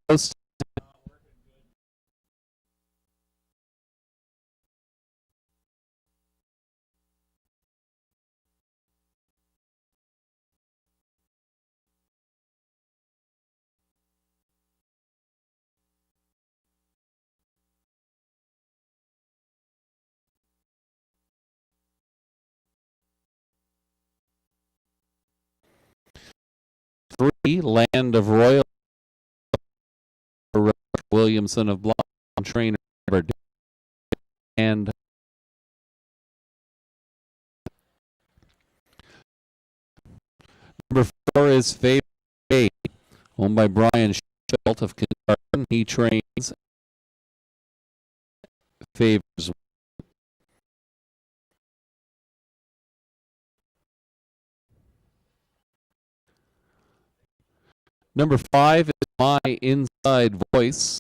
Post. Three, Land of Royal. Williamson of Blonde, trainer and number 4 is Favor A, owned by Brian Schelt of Kindergarten. He trains Favors. Number 5 is My Inside Voice.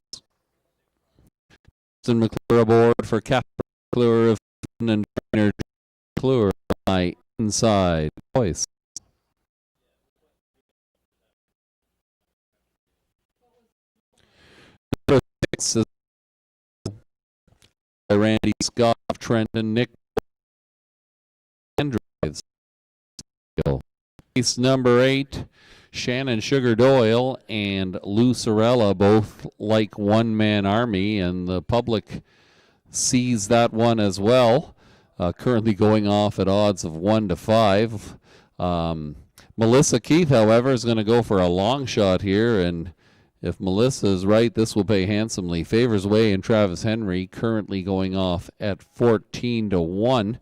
Justin McClure aboard for Captain McClure of and trainer McClure. My Inside Voice. Number 6 is Randy Scott of Trenton, Nick Andrews. Race number 8, Shannon Sugar Doyle and Lou Sorella, both like one-man army, and the public sees that one as well. Currently going off at odds of 1 to 5. Melissa Keith, however, is going to go for a long shot here, and if Melissa is right, this will pay handsomely. Favors Way and Travis Henry currently going off at 14 to 1.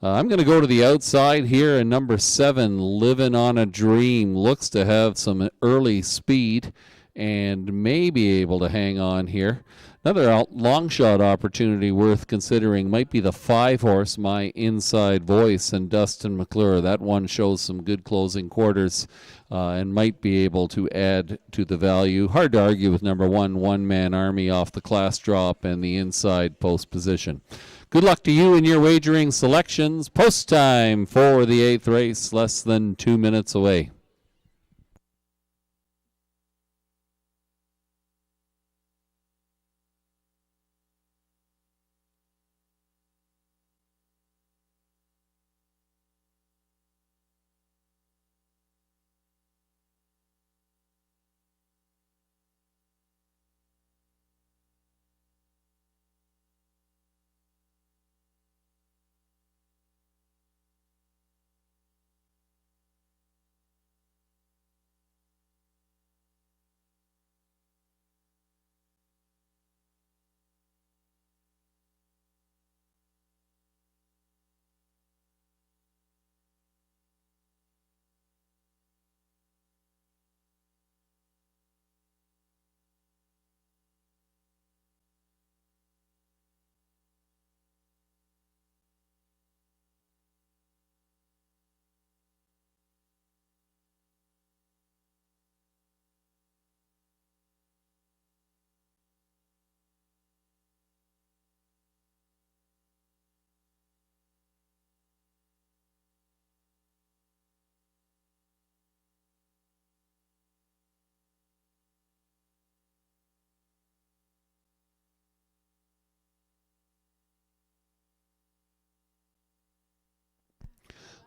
I'm going to go to the outside here, and number 7, Living on a Dream, looks to have some early speed and may be able to hang on here. Another long shot opportunity worth considering might be the 5-horse, My Inside Voice, and Dustin McClure. That one shows some good closing quarters and might be able to add to the value. Hard to argue with number 1, One-Man Army off the class drop and the inside post position. Good luck to you in your wagering selections. Post time for the 8th race, less than 2 minutes away.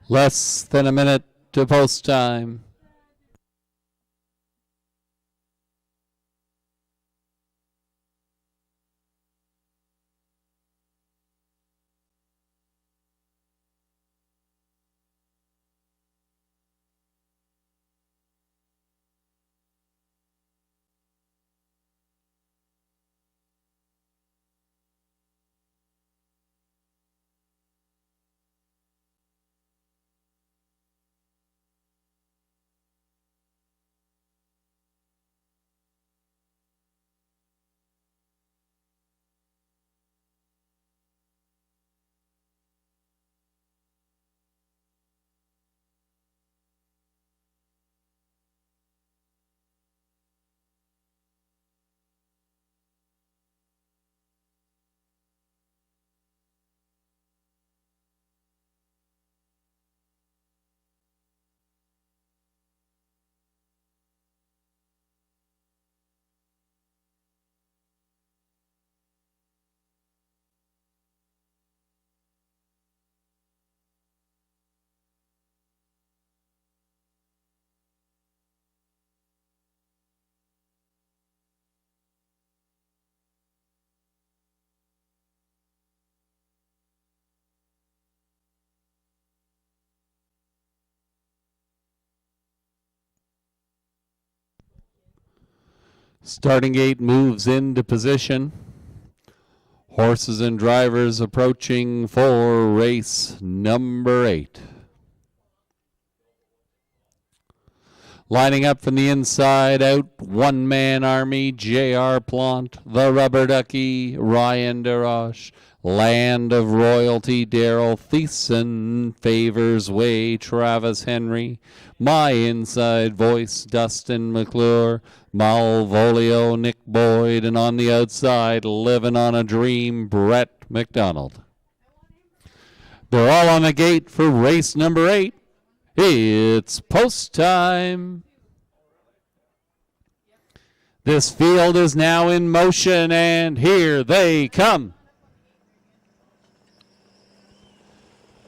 Less than a minute to post time. Starting gate moves into position. Horses and drivers approaching for race number 8. Lining up from the inside out, One Man Army, J.R. Plant, The Rubber Ducky, Ryan DeRoche, Land of Royalty, Daryl Thiessen, Favors Way, Travis Henry, My Inside Voice, Dustin McClure, Malvolio, Nick Boyd, and on the outside, Living on a Dream, Brett McDonald. They're all on the gate for race number 8. It's post time. This field is now in motion, and here they come.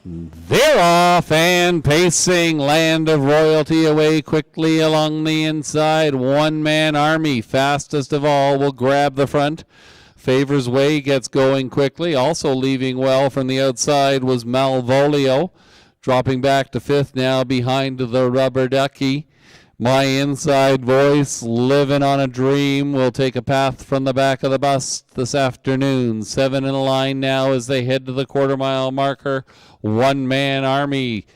They're off and pacing. Land of Royalty away quickly along the inside. One Man Army, fastest of all, will grab the front. Favors Way gets going quickly. Also leaving well from the outside was Malvolio. Dropping back to 5th now behind the Rubber Ducky. My Inside Voice, Living on a Dream, will take a path from the back of the bus this afternoon. 7 in a line now as they head to the quarter-mile marker. One Man Army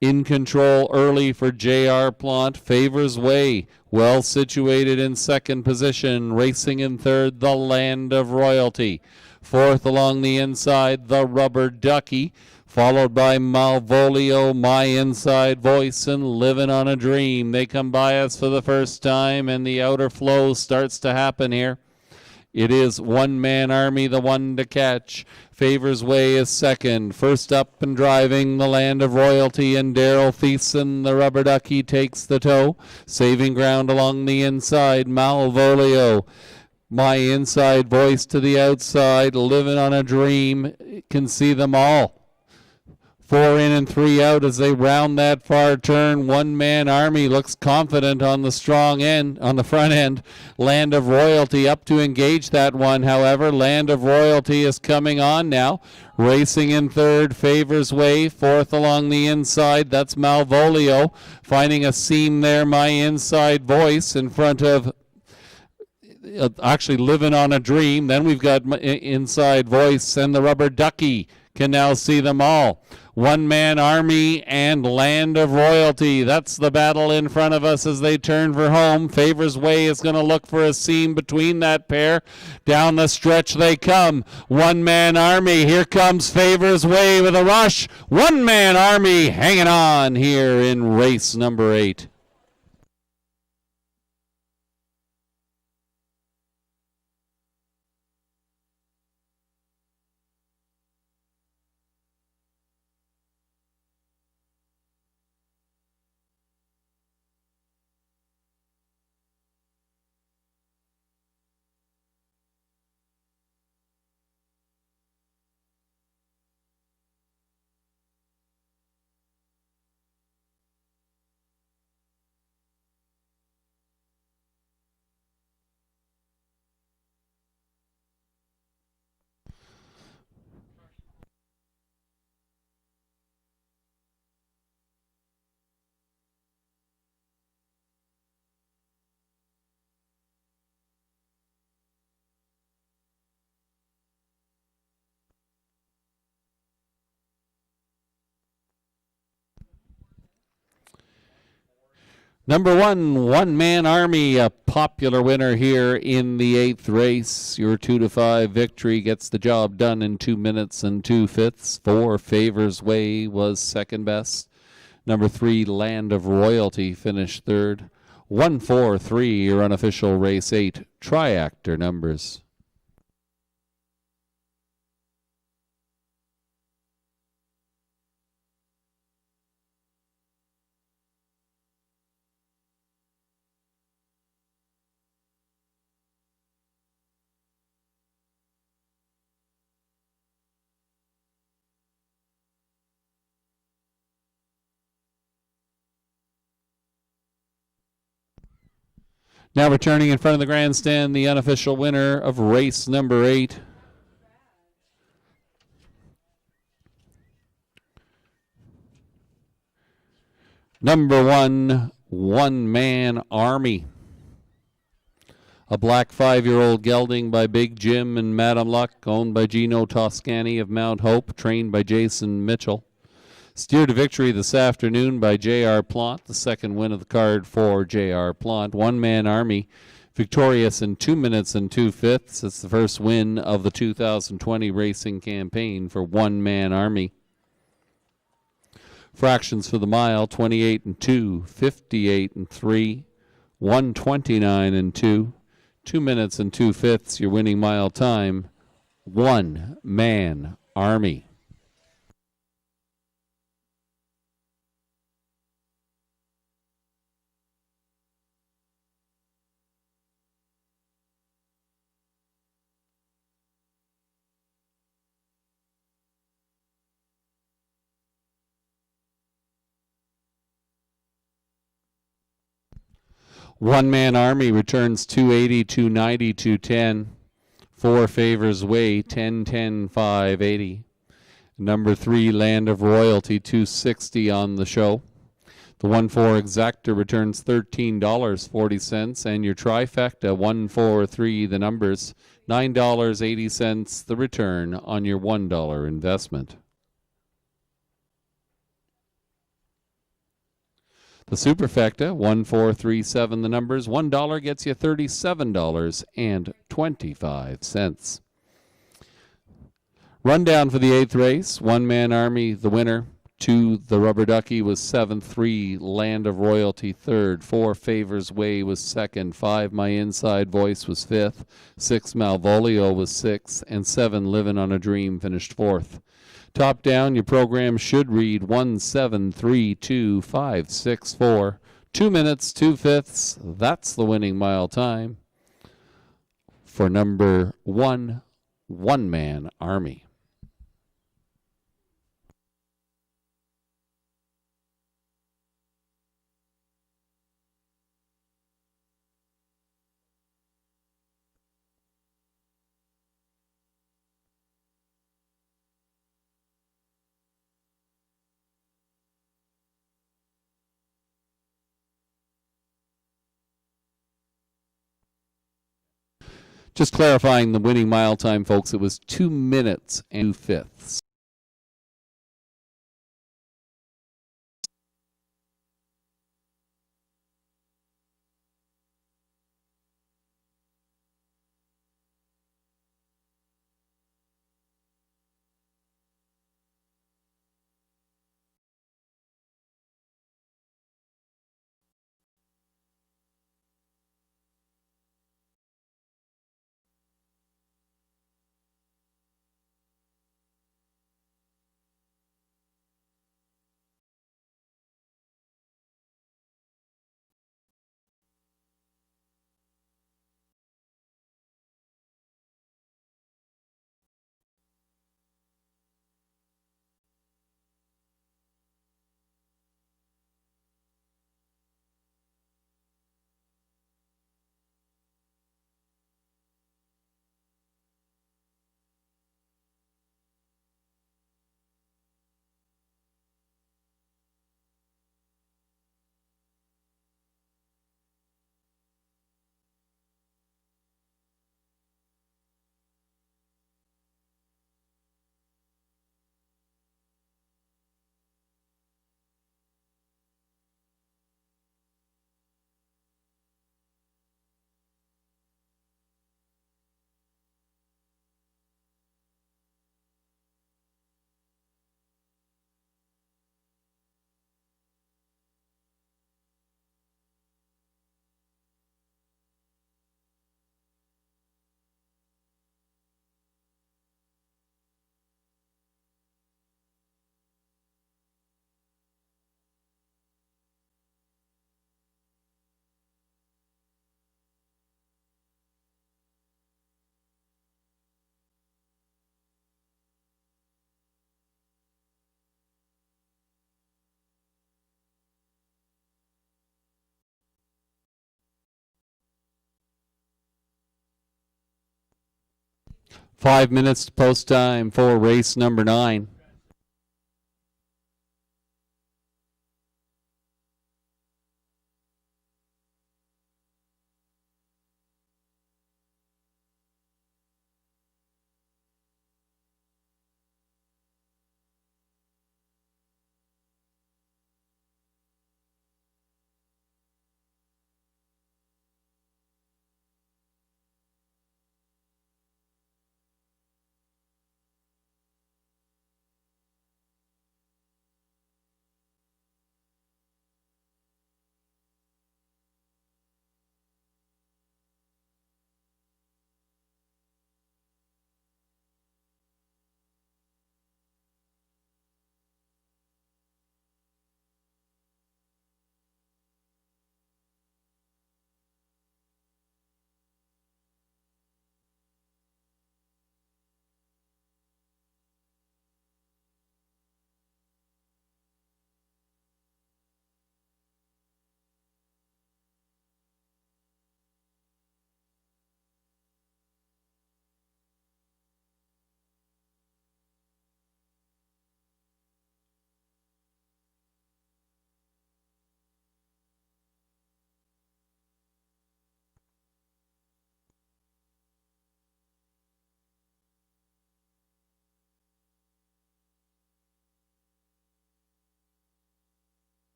in control early for J.R. Plant. Favors Way, well situated in 2nd position. Racing in 3rd, the Land of Royalty. 4th along the inside, the Rubber Ducky. Followed by Malvolio, My Inside Voice, and Living on a Dream. They come by us for the first time, and the outer flow starts to happen here. It is One Man Army, the one to catch. Favors Way is 2nd. First up and driving, the Land of Royalty, and Daryl Thiessen, the Rubber Ducky, takes the tow. Saving ground along the inside, Malvolio. My Inside Voice to the outside, Living on a Dream. Can see them all. 4 in and 3 out as they round that far turn. One Man Army looks confident on the strong end, on the front end. Land of Royalty up to engage that one. However, Land of Royalty is coming on now. Racing in 3rd, Favors Way. 4th along the inside, that's Malvolio. Finding a seam there, My Inside Voice in front of actually Living on a Dream. Then we've got Inside Voice and the Rubber Ducky. Can now see them all. One Man Army and Land of Royalty. That's the battle in front of us as they turn for home. Favors Way is going to look for a seam between that pair. Down the stretch they come. One Man Army. Here comes Favors Way with a rush. One Man Army hanging on here in race number 8. Number 1, One Man Army, a popular winner here in the 8th race. Your 2-5 victory gets the job done in 2 minutes and 2/5. 4, Favors Way was 2nd best. Number 3, Land of Royalty finished 3rd. 1, 4, 3, your unofficial race 8 triactor numbers. Now returning in front of the grandstand, the unofficial winner of race number 8. Number 1, One Man Army. A black 5-year-old gelding by Big Jim and Madam Luck, owned by Gino Toscani of Mount Hope, trained by Jason Mitchell. Steer to victory this afternoon by J.R. Plant, the second win of the card for J.R. Plant. One-man army, victorious in 2 minutes and 2/5. It's the first win of the 2020 racing campaign for one-man army. Fractions for the mile, 28 and 2, 58 and 3, 129 and 2, 2 minutes and 2/5. Your winning mile time, one-man army. One-man army returns 280, 290, 210. 4 favors way, 10, 10, 580. Number 3, Land of Royalty, 260 on the show. The 1-4 exacta returns $13.40, and your trifecta, 1-4-3, the numbers, $9.80, the return on your $1 investment. The superfecta, 1-4-3-7, the numbers, $1 gets you $37.25. Rundown for the 8th race, one-man army, the winner. 2, the Rubber Ducky was 7th. 3, Land of Royalty, 3rd. 4, Favors Way was 2nd. 5, My Inside Voice was 5th. 6, Malvolio was 6th. And 7, Livin' on a Dream finished 4th. Top down, your program should read 1-7-3-2-5-6-4. 2 minutes, 2/5. That's the winning mile time for number 1, one-man army. Just clarifying the winning mile time, folks, it was 2 minutes and 2/5. Five minutes to post time for race number 9.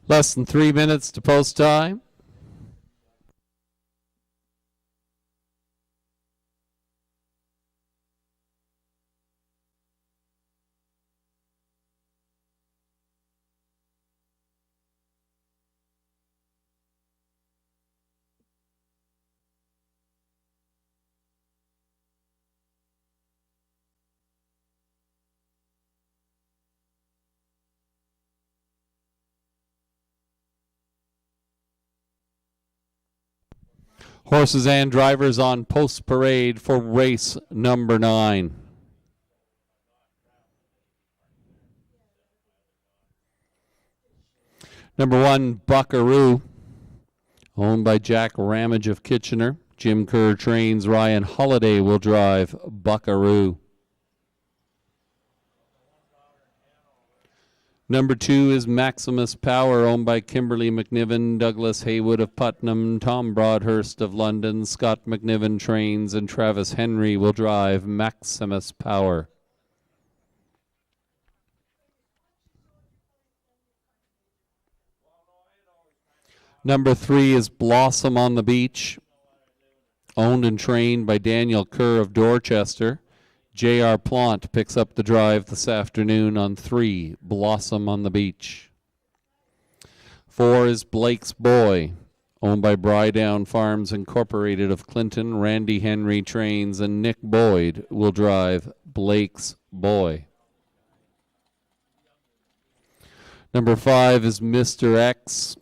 Less than 3 minutes to post time. Horses and drivers on post parade for race number 9. Number 1, Buckaroo, owned by Jack Ramage of Kitchener. Jim Kerr trains. Ryan Holliday will drive Buckaroo. Number 2 is Maximus Power, owned by Kimberly McNiven, Douglas Haywood of Putnam, Tom Broadhurst of London, Scott McNiven trains, and Travis Henry will drive Maximus Power. Number 3 is Blossom on the Beach, owned and trained by Daniel Kerr of Dorchester. J.R. Plant picks up the drive this afternoon on 3, Blossom on the Beach. 4 is Blake's Boy, owned by Brydown Farms Incorporated of Clinton. Randy Henry trains, and Nick Boyd will drive Blake's Boy. Number 5 is Mr. X,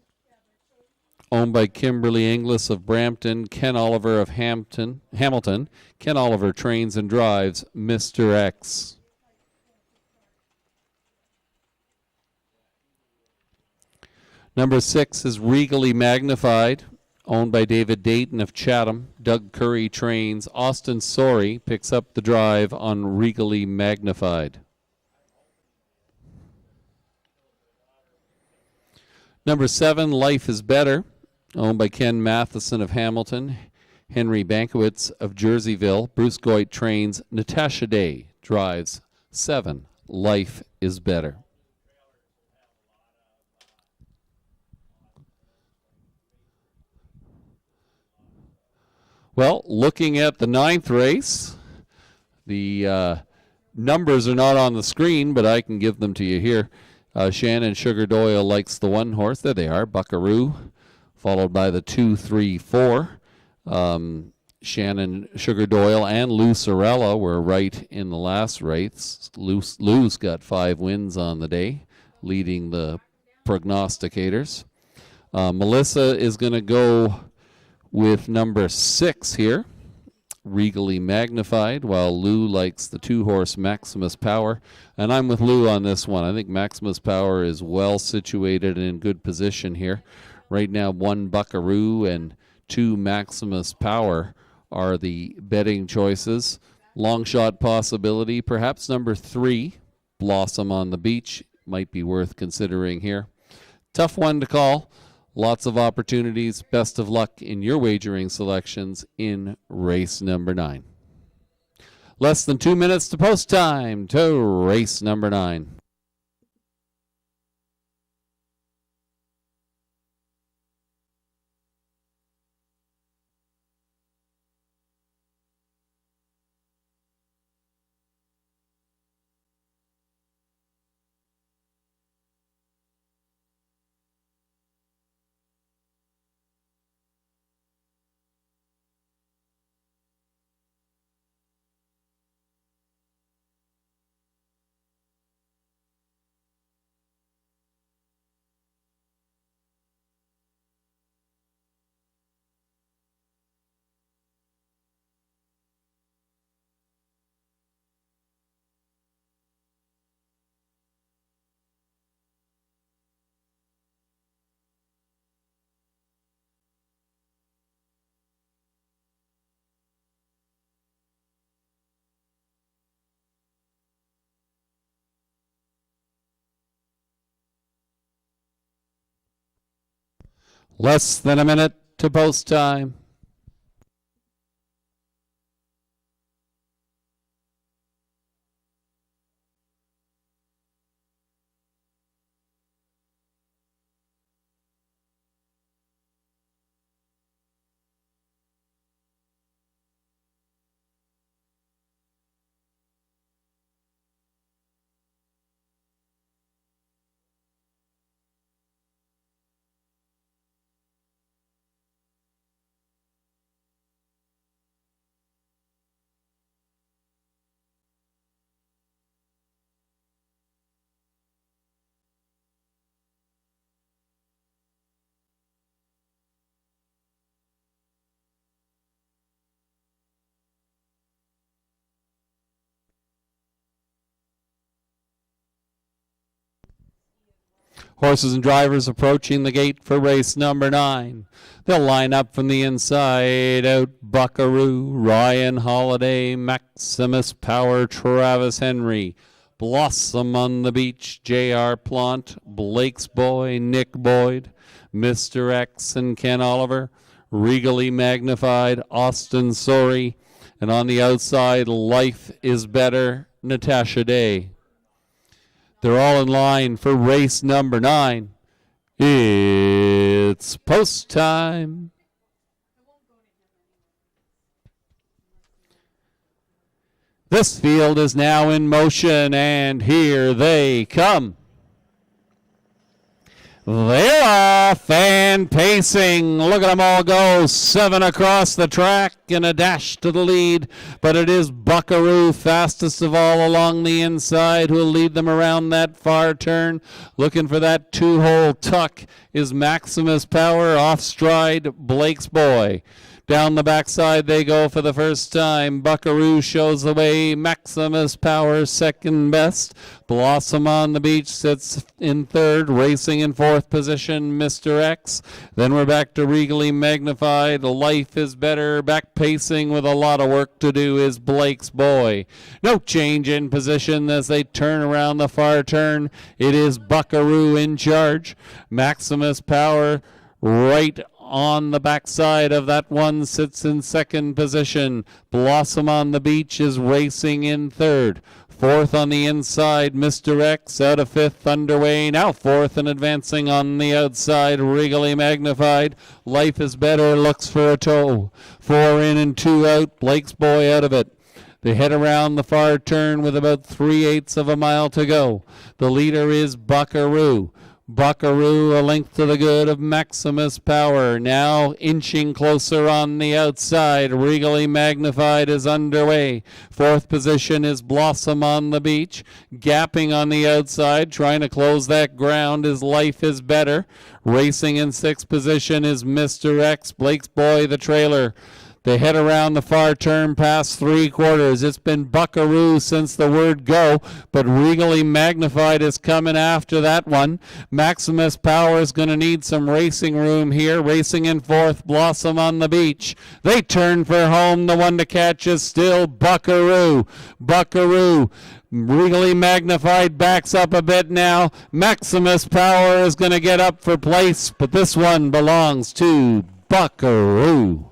owned by Kimberly Inglis of Brampton, Ken Oliver of Hamilton. Ken Oliver trains and drives Mr. X. Number 6 is Regally Magnified, owned by David Dayton of Chatham. Doug Curry trains. Austin Sorey picks up the drive on Regally Magnified. Number 7, Life is Better, owned by Ken Matheson of Hamilton, Henry Bankowitz of Jerseyville. Bruce Goit trains. Natasha Day drives 7, Life is Better. Well, looking at the 9th race, the numbers are not on the screen, but I can give them to you here. Shannon Sugar Doyle likes the 1 horse. There they are, Buckaroo, followed by the 2, 3, 4. Shannon Sugar Doyle and Lou Sorella were right in the last race. Lou's got 5 wins on the day, leading the prognosticators. Melissa is going to go with number 6 here, Regally Magnified, while Lou likes the 2-horse Maximus Power. And I'm with Lou on this one. I think Maximus Power is well situated and in good position here. Right now, 1 Buckaroo and 2 Maximus Power are the betting choices. Long shot possibility, perhaps number 3, Blossom on the Beach, might be worth considering here. Tough one to call. Lots of opportunities. Best of luck in your wagering selections in race number 9. Less than 2 minutes to post time to race number 9. Less than a minute to post time. Horses and drivers approaching the gate for race number 9. They'll line up from the inside out Buckaroo, Ryan Holiday, Maximus Power, Travis Henry, Blossom on the Beach, J.R. Plant, Blake's Boy, Nick Boyd, Mr. X and Ken Oliver, Regally Magnified, Austin Sorey, and on the outside, Life is Better, Natasha Day. They're all in line for race number 9. It's post time. This field is now in motion, and here they come. They're off and pacing. Look at them all go. 7 across the track and a dash to the lead. But it is Buckaroo, fastest of all along the inside, who will lead them around that far turn. Looking for that 2-hole tuck is Maximus Power, off stride Blake's Boy. Down the backside they go for the first time. Buckaroo shows the way. Maximus Power second best. Blossom on the Beach sits in third. Racing in fourth position, Mr. X. Then we're back to Regally Magnified. Life is Better. Back pacing with a lot of work to do is Blake's Boy. No change in position as they turn around the far turn. It is Buckaroo in charge. Maximus Power right on the backside of that one sits in second position. Blossom on the Beach is racing in third. Fourth on the inside, Mr. X out of fifth underway. Now fourth and advancing on the outside, Regally Magnified. Life is Better, looks for a toe. 4 in and 2 out, Blake's Boy out of it. They head around the far turn with about 3/8 of a mile to go. The leader is Buckaroo. Buckaroo a length to the good of Maximus Power. Now inching closer on the outside. Regally Magnified is underway. Fourth position is Blossom on the Beach. Gapping on the outside, trying to close that ground is Life is Better. Racing in sixth position is Mr. X. Blake's Boy, the trailer. They head around the far turn past 3/4. It's been Buckaroo since the word go, but Regally Magnified is coming after that one. Maximus Power is going to need some racing room here. Racing in fourth, Blossom on the Beach. They turn for home. The one to catch is still Buckaroo. Buckaroo. Regally Magnified backs up a bit now. Maximus Power is going to get up for place, but this one belongs to Buckaroo.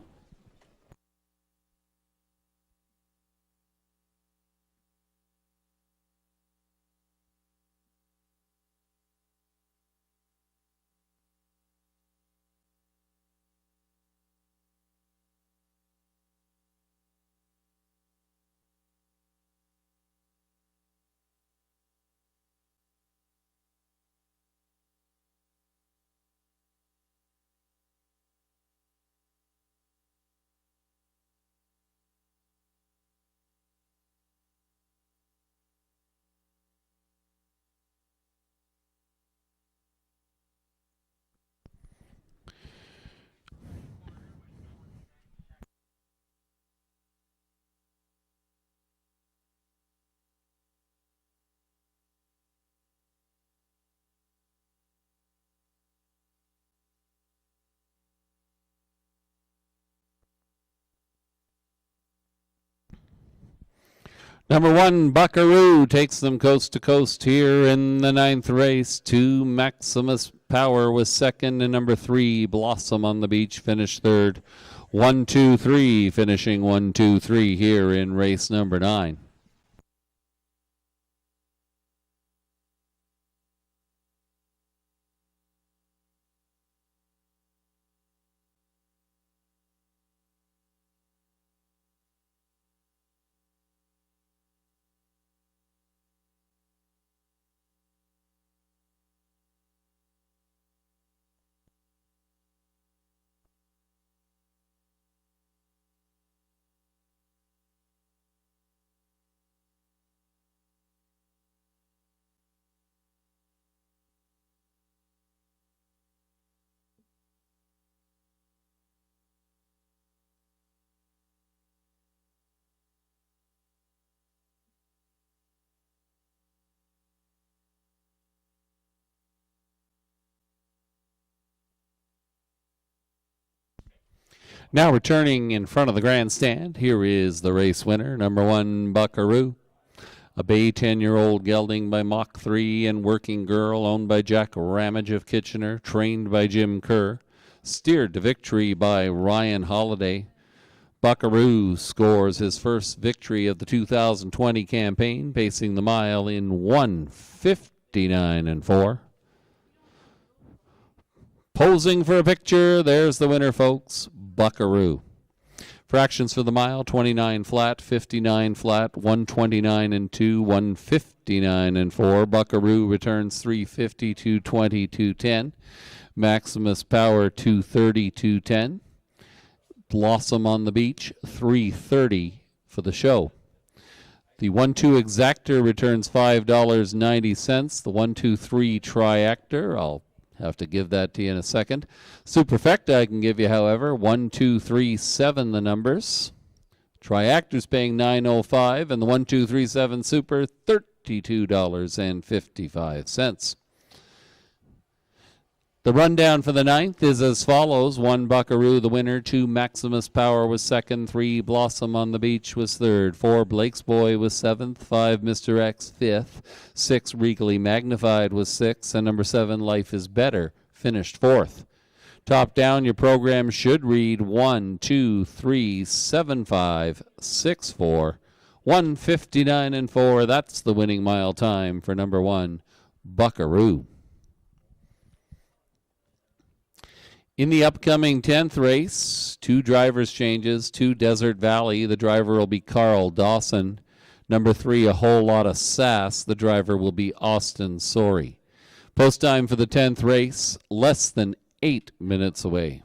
Number 1, Buckaroo takes them coast to coast here in the 9th race. 2, Maximus Power was second, and number 3, Blossom on the Beach finished third. 1, 2, 3 finishing 1, 2, 3 here in race number 9. Now returning in front of the grandstand, here is the race winner, number 1, Buckaroo. A bay 10-year-old gelding by Mach 3 and Working Girl, owned by Jack Ramage of Kitchener, trained by Jim Kerr, steered to victory by Ryan Holiday. Buckaroo scores his first victory of the 2020 campaign, pacing the mile in 1:59.4. Posing for a picture, there's the winner, folks, Buckaroo. Fractions for the mile, 29 flat, 59 flat, 129 and 2, 159 and 4. Buckaroo returns 350, 220, 210. Maximus Power 230, 210. Blossom on the Beach 330 for the show. The 1-2 Exactor returns $5.90. The 1-2-3 Triactor, I'll have to give that to you in a second. Superfecta I can give you, however, 1, 2, 3, 7 the numbers. Triactor's paying $9.05, and the 1, 2, 3, 7 Super $32.55. The rundown for the 9th is as follows. 1 Buckaroo, the winner. 2 Maximus Power was second. 3 Blossom on the Beach was third. 4 Blake's Boy was seventh. 5 Mr. X fifth. 6 Regally Magnified was sixth. And number 7 Life is Better finished fourth. Top down, your program should read 1, 2, 3, 7, 5, 6, 4, 159 and 4. That's the winning mile time for number 1 Buckaroo. In the upcoming 10th race, 2 drivers changes, 2 Desert Valley. The driver will be Carl Dawson. Number 3, A Whole Lot of Sass. The driver will be Austin Sorey. Post time for the 10th race, less than 8 minutes away.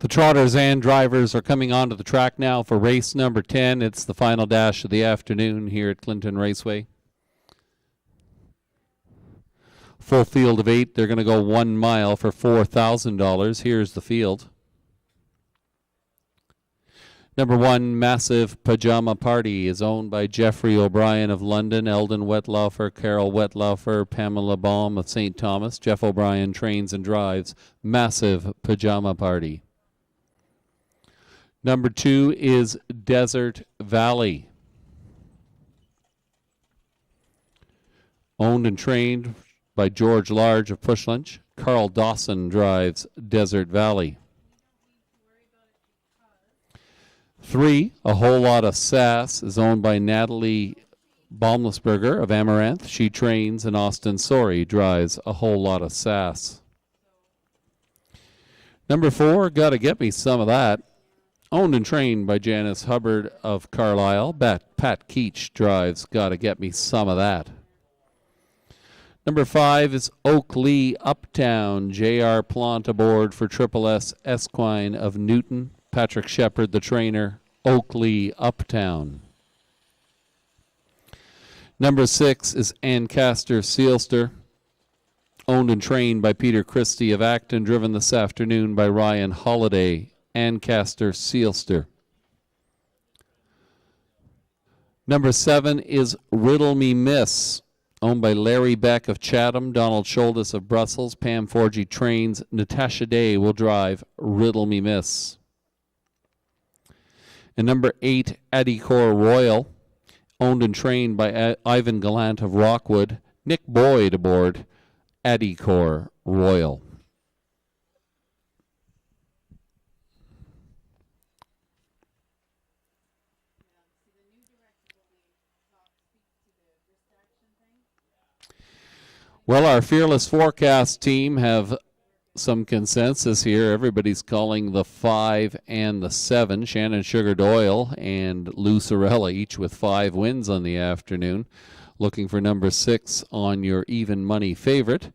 The trotters and drivers are coming onto the track now for race number 10. It's the final dash of the afternoon here at Clinton Raceway. Full field of 8. They're going to go 1 mile for $4,000. Here's the field. Number 1, Massive Pajama Party, is owned by Jeffrey O'Brien of London, Eldon Wetlaufer, Carol Wetlaufer, Pamela Baum of St. Thomas. Jeff O'Brien trains and drives Massive Pajama Party. Number 2 is Desert Valley, owned and trained by George Large of Pushlunch. Carl Dawson drives Desert Valley. 3, A Whole Lot of Sass, is owned by Natalie Baumlesberger of Amaranth. She trains, and Austin Sorey drives A Whole Lot of Sass. Number 4, Gotta Get Me Some of That, owned and trained by Janice Hubbard of Carlisle. Pat Keach drives Gotta Get Me Some of That. Number 5 is Oakley Uptown. J.R. Plant aboard for Triple S Esquine of Newton. Patrick Shepard, the trainer, Oakley Uptown. Number 6 is Ancaster Sealster, owned and trained by Peter Christie of Acton, driven this afternoon by Ryan Holliday, Ancaster Sealster. Number 7 is Riddle Me Miss, owned by Larry Beck of Chatham, Donald Sholdes of Brussels. Pam Forgy trains. Natasha Day will drive Riddle Me Miss. And number 8, Adicor Royal, owned and trained by Ivan Gallant of Rockwood. Nick Boyd aboard Adicor Royal. Well, our Fearless Forecast team have some consensus here. Everybody's calling the 5 and the 7. Shannon Sugar Doyle and Lou Sorella, each with 5 wins on the afternoon. Looking for number 6 on your even money favorite.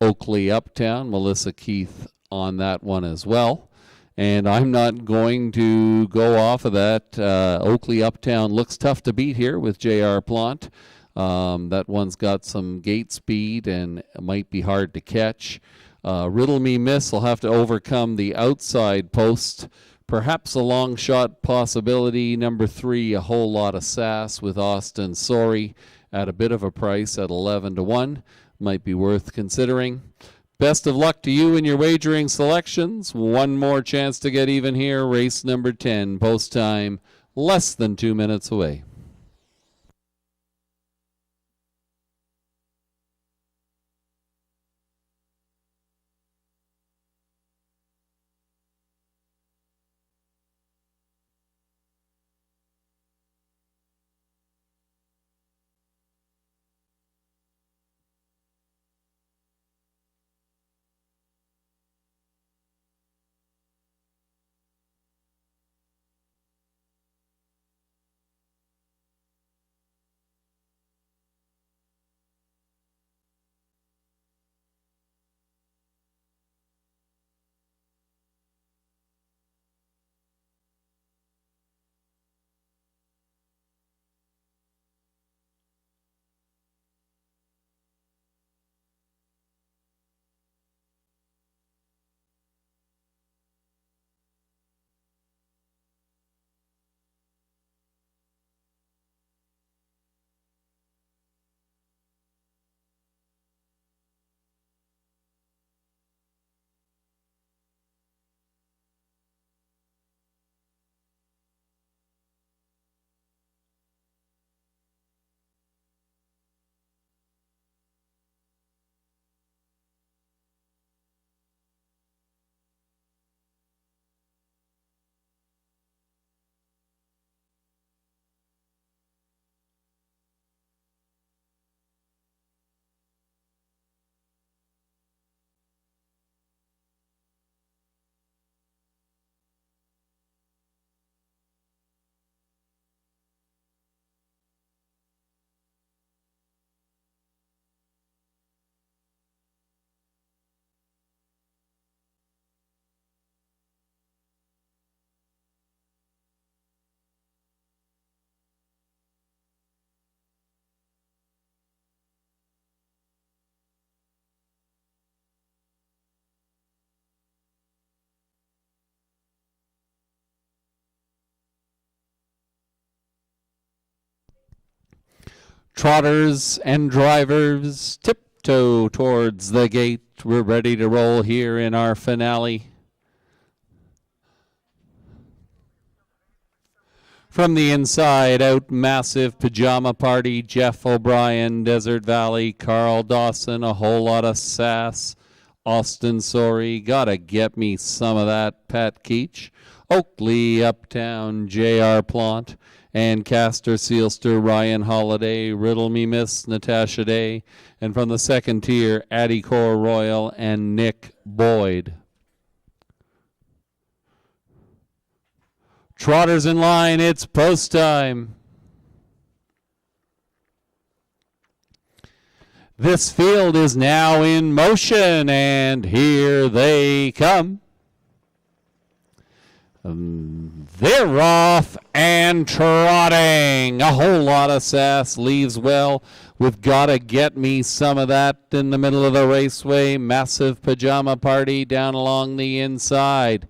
Oakley Uptown, Melissa Keith on that one as well. And I'm not going to go off of that. Oakley Uptown looks tough to beat here with J.R. Plant. That one's got some gate speed and might be hard to catch. Riddle Me Miss will have to overcome the outside post. Perhaps a long shot possibility. Number 3, A Whole Lot of Sass with Austin Sorey at a bit of a price at 11-1. Might be worth considering. Best of luck to you in your wagering selections. One more chance to get even here. Race number 10. Post time less than 2 minutes away. Trotters and drivers tiptoe towards the gate. We're ready to roll here in our finale. From the inside out, Massive Pajama Party, Jeff O'Brien, Desert Valley, Carl Dawson, A Whole Lot of Sass, Austin Sorey, Gotta Get Me Some of That, Pat Keach, Oakley, Uptown, J.R. Plant, Ancaster, Sealster, Ryan Holiday, Riddle Me Miss, Natasha Day, and from the second tier, Addie Core Royal and Nick Boyd. Trotters in line, it's post time. This field is now in motion, and here they come. They're off and trotting. A Whole Lot of Sass leaves well with Gotta Get Me Some of That in the middle of the raceway. Massive Pajama Party down along the inside.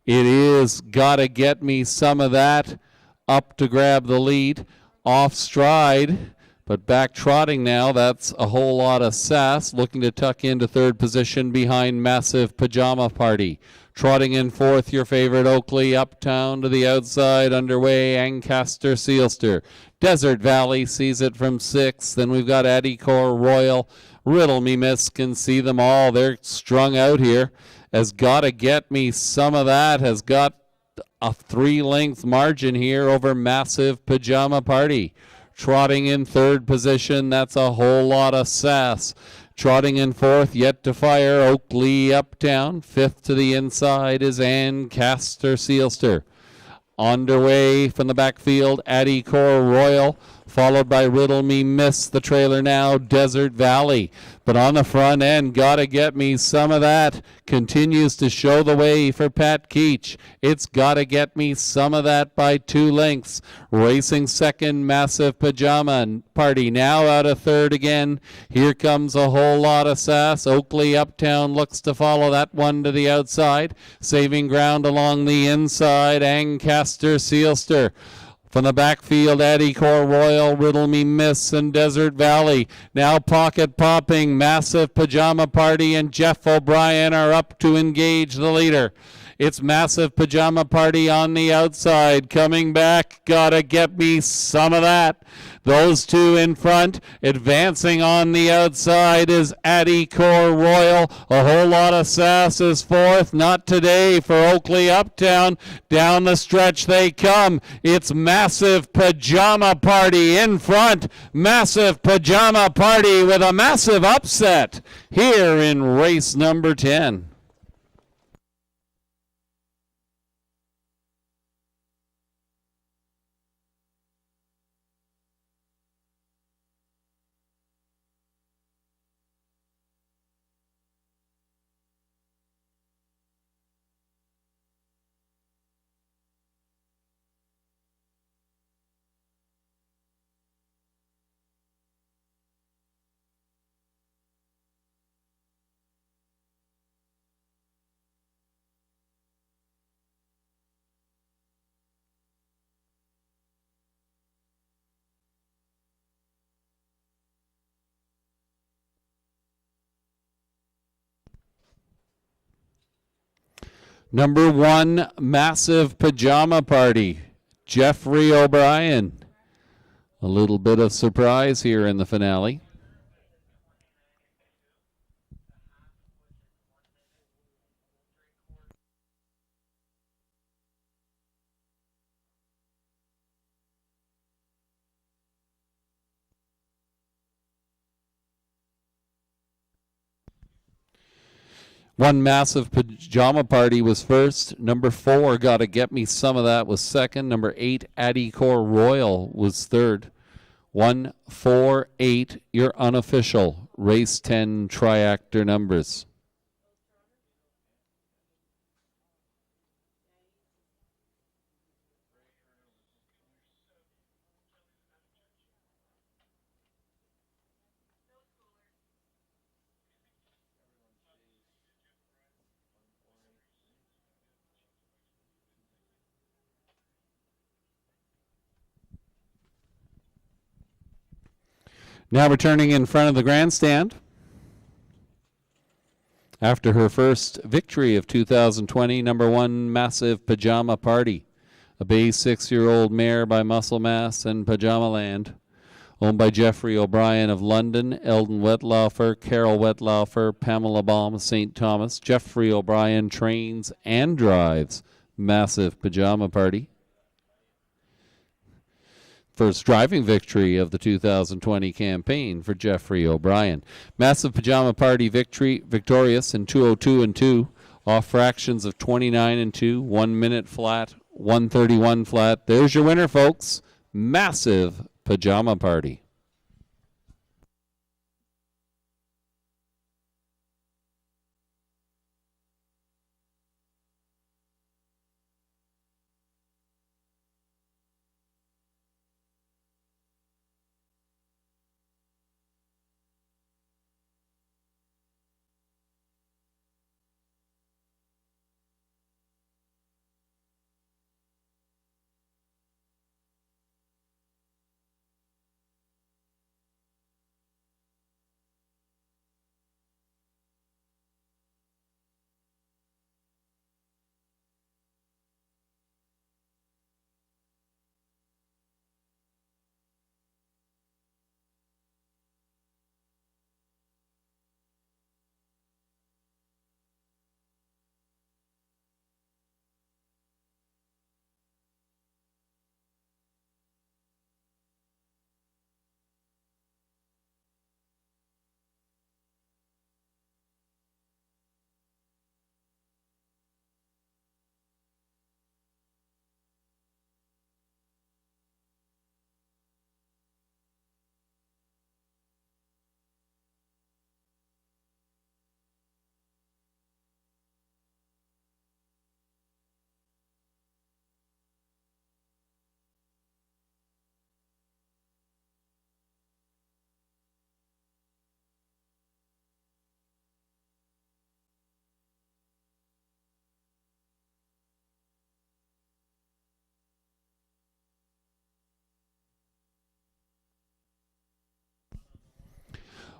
It is Gotta Get Me Some of That up to grab the lead. Off stride, but back trotting now. That's A Whole Lot of Sass looking to tuck into third position behind Massive Pajama Party. Trotting in fourth, your favorite Oakley, Uptown to the outside, underway, Ancaster, Sealster. Desert Valley sees it from sixth. Then we've got Addie Core Royal. Riddle Me Miss can see them all. They're strung out here. Has Gotta Get Me Some of That has got a 3-length margin here over Massive Pajama Party. Trotting in third position, that's A Whole Lot of Sass. Trotting in fourth, yet to fire, Oakley Uptown. Fifth to the inside is Ancaster Sealster. Underway from the backfield, Addie Core Royal, followed by Riddle Me Miss, the trailer now, Desert Valley. But on the front end, Gotta Get Me Some of That continues to show the way for Pat Keach. It's Gotta Get Me Some of That by 2 lengths. Racing second, Massive Pajama Party now out of third again. Here comes A Whole Lot of Sass. Oakley Uptown looks to follow that one to the outside. Saving ground along the inside, Ancaster Sealster. From the backfield, Addie Core Royal, Riddle Me Miss, and Desert Valley. Now pocket popping, Massive Pajama Party and Jeff O'Brien are up to engage the leader. It's Massive Pajama Party on the outside. Coming back, Gotta Get Me Some of That. Those two in front. Advancing on the outside is Addie Core Royal. A Whole Lot of Sass is fourth. Not today for Oakley Uptown. Down the stretch they come. It's Massive Pajama Party in front. Massive Pajama Party with a massive upset here in race number 10. Number 1, Massive Pajama Party, Jeffrey O'Brien. A little bit of surprise here in the finale. One Massive Pajama Party was first. Number 4, Gotta Get Me Some of That was second. Number 8, Addie Core Royal was third. 1, 4, 8, your unofficial race 10 triactor numbers. Now returning in front of the grandstand, after her first victory of 2020, number 1, Massive Pajama Party, a Bay 6-year-old mare by Muscle Mass and Pajama Land, owned by Jeffrey O'Brien of London, Eldon Wetlaufer, Carol Wetlaufer, Pamela Baum of St. Thomas. Jeffrey O'Brien trains and drives Massive Pajama Party. First driving victory of the 2020 campaign for Jeffrey O'Brien. Massive Pajama Party victorious in 2:02 and 2, off fractions of 29 and 2, 1 minute flat, 1:31 flat. There's your winner, folks. Massive Pajama Party.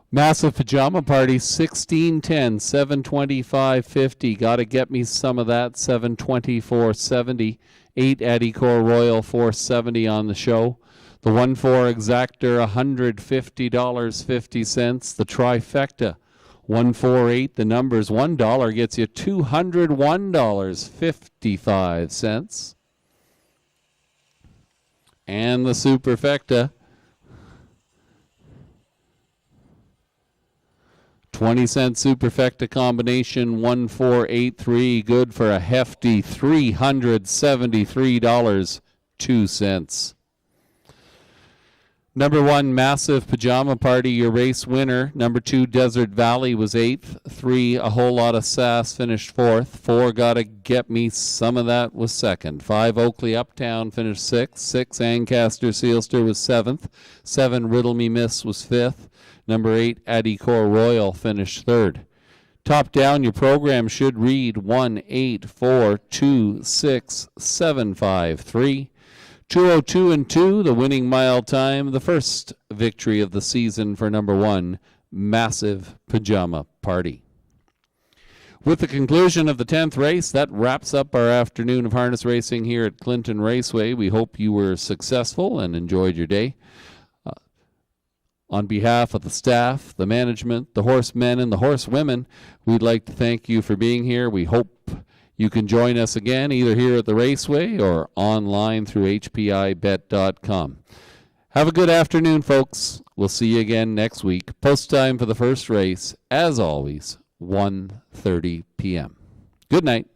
Massive Pajama Party, 1610, 725.50. Got to get me some of that, 724.70. 8 Eddie Core Royal, 470 on the show. The 1-4 Exactor, $150.50. The trifecta, 148. The numbers, $1 gets you $201.55. And the superfecta, 20-cent superfecta combination, 1483, good for a hefty $373.02. Number 1, Massive Pajama Party, your race winner. Number 2, Desert Valley was 8th. 3, A Whole Lot of Sass finished 4th. 4, Gotta Get Me Some of That was 2nd. 5, Oakley Uptown finished 6th. 6, Ancaster Sealster was 7th. 7, Riddle Me Miss was 5th. Number 8, Eddie Core Royal finished 3rd. Top down, your program should read 1, 8, 4, 2, 6, 7, 5, 3. 2:02 and 2, the winning mile time, the first victory of the season for number 1, Massive Pajama Party. With the conclusion of the 10th race, that wraps up our afternoon of harness racing here at Clinton Raceway. We hope you were successful and enjoyed your day. On behalf of the staff, the management, the horsemen, and the horsewomen, we'd like to thank you for being here. We hope you can join us again either here at the Raceway or online through hpibet.com. Have a good afternoon, folks. We'll see you again next week. Post time for the first race, as always, 1:30 p.m. Good night.